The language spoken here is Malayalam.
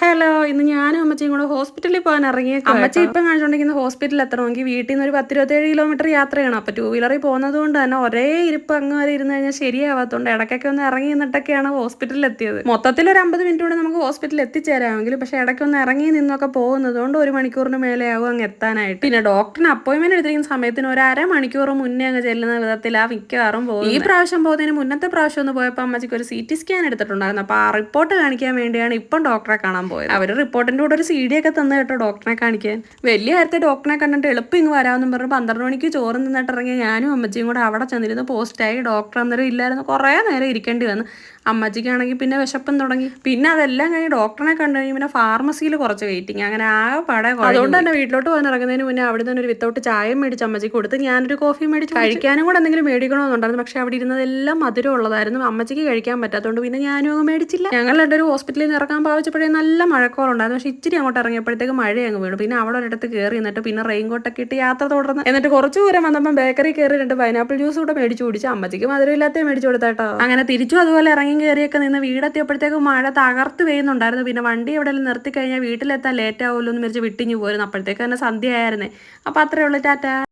ഹലോ, ഇന്ന് ഞാനും അമ്മച്ചിയും കൂടെ ഹോസ്പിറ്റലിൽ പോകാൻ ഇറങ്ങിയേക്കും. അമ്മച്ചി ഇപ്പം കാണിച്ചുകൊണ്ടിരിക്കുന്ന ഹോസ്പിറ്റലിൽ എത്തണമെങ്കിൽ വീട്ടിൽ നിന്ന് ഒരു 10-27 കിലോമീറ്റർ യാത്രയാണ്. അപ്പോൾ 2 വീലറിൽ പോകുന്നത് കൊണ്ട് തന്നെ ഒരേ ഇരിപ്പ് അങ്ങ് വരെ ഇരുന്ന് കഴിഞ്ഞാൽ ശരിയാവാത്തതുകൊണ്ട് ഇടയ്ക്കൊക്കെ ഒന്ന് ഇറങ്ങി നിന്നിട്ടൊക്കെയാണ് ഹോസ്പിറ്റലിൽ എത്തിയത്. മൊത്തത്തിൽ ഒരു 50 മിനിറ്റ് കൊണ്ട് നമുക്ക് ഹോസ്പിറ്റലിൽ എത്തിച്ചേരാമെങ്കിലും പക്ഷേ ഇടയ്ക്കൊന്ന് ഇറങ്ങി നിന്നൊക്കെ പോകുന്നത് കൊണ്ട് 1 മണിക്കൂറിന് മേലെ ആവും അങ്ങ് എത്താനായിട്ട്. പിന്നെ ഡോക്ടറിന് അപ്പോയിൻമെന്റ് എടുത്തിരിക്കുന്ന സമയത്തിന് ഒരു അരമണിക്കൂർ മുന്നേ അങ്ങ് ചെല്ലുന്ന വിധത്തിലാണ് മിക്കവാറും പോകുന്നത്. ഈ പ്രാവശ്യം പോകുന്നതിന് മുന്നത്തെ പ്രാവശ്യം ഒന്ന് പോയപ്പോൾ അമ്മച്ചിക്ക് ഒരു CT സ്കാൻ എടുത്തിട്ടുണ്ടായിരുന്നു. അപ്പോൾ ആ റിപ്പോർട്ട് കാണിക്കാൻ വേണ്ടിയാണ് ഇപ്പം ഡോക്ടറെ കാണാൻ പോയത്. അവർ റിപ്പോർട്ടിൻ്റെ കൂടെ ഒരു CD ഒക്കെ തന്നു കേട്ടോ ഡോക്ടറെ കാണിക്കാൻ. വലിയ കാര്യത്തിൽ ഡോക്ടറെ കണ്ടിട്ട് എളുപ്പം ഇങ്ങ് വരാമെന്നും പറഞ്ഞ് 12 മണിക്ക് ചോറ് നിന്നിട്ട് ഇറങ്ങിയ ഞാനും അമ്മച്ചിയും കൂടെ അവിടെ ചെന്നിരുന്ന് പോസ്റ്റായി. ഡോക്ടർ അന്നേരം ഇല്ലായിരുന്നു, കുറേ നേരം ഇരിക്കേണ്ടി വന്നു. അമ്മച്ചിക്കാണെങ്കിൽ പിന്നെ വിശപ്പം തുടങ്ങി. പിന്നെ അതെല്ലാം കഴിഞ്ഞ് ഡോക്ടറെ കണ്ടു കഴിഞ്ഞ് പിന്നെ ഫാർമസിയിൽ കുറച്ച് വെയിറ്റിംഗ്, അങ്ങനെ ആകെ പടേ. അതുകൊണ്ട് തന്നെ വീട്ടിലോട്ട് പോകാൻ ഇറങ്ങുന്നതിന് മുന്നേ അവിടെ നിന്ന് ഒരു വിത്തൗട്ട് ചായയും മേടിച്ച് അമ്മച്ചിക്ക് കൊടുത്ത് ഞാനൊരു കോഫി മേടിച്ച് കഴിക്കാനും കൂടെ എന്തെങ്കിലും മേടിക്കണമെന്നുണ്ടായിരുന്നു. പക്ഷേ അവിടെ ഇരുന്നതെല്ലാം മധുരം ഉള്ളതായിരുന്നു. അമ്മച്ചിക്ക് കഴിക്കാൻ പറ്റാത്തതുകൊണ്ട് പിന്നെ ഞാനും അങ്ങ് മേടിച്ചില്ല. ഞങ്ങൾ രണ്ടൊരു ഹോസ്പിറ്റലിൽ നിന്ന് ഇറങ്ങാൻ ഭാവിച്ചപ്പോഴേ നല്ല മഴക്കോളുണ്ടായിരുന്നു. പക്ഷേ ഇച്ചിരി അങ്ങോട്ട് ഇറങ്ങിയപ്പോഴത്തേക്ക് മഴ അങ്ങ് വീണു. പിന്നെ അവിടെ ഒരിടത്ത് കയറി എന്നിട്ട് പിന്നെ റെയിൻകോട്ടൊക്കെ ഇട്ട് യാത്ര തുടർന്ന്. എന്നിട്ട് കുറച്ച് ദൂരം വന്നപ്പോൾ ബേക്കറി കയറി 2 പൈനാപ്പിൾ ജ്യൂസ് കൂടെ മേടിച്ച് കുടിച്ച് അമ്മച്ചിക്ക് മധുരമില്ലാത്ത മേടിച്ചു കൊടുത്തേട്ടോ. അങ്ങനെ തിരിച്ചും അതുപോലെ ഇറങ്ങി കയറിയൊക്കെ നിന്ന് വീടെത്തിയപ്പോഴത്തേക്ക് മഴ തകർത്ത് പെയ്യുന്നുണ്ടായിരുന്നു. പിന്നെ വണ്ടി എവിടെയെങ്കിലും നിർത്തി കഴിഞ്ഞാൽ വീട്ടിലെത്താൻ ലേറ്റ് ആവുമല്ലോ എന്ന് വിചാരിച്ച് വിട്ടിഞ്ഞു പോരുന്നു. അപ്പോഴത്തേക്ക് തന്നെ സന്ധ്യ ആയിരുന്നേ. അപ്പോൾ അത്രേ ഉള്ളൂ, ടാറ്റാ.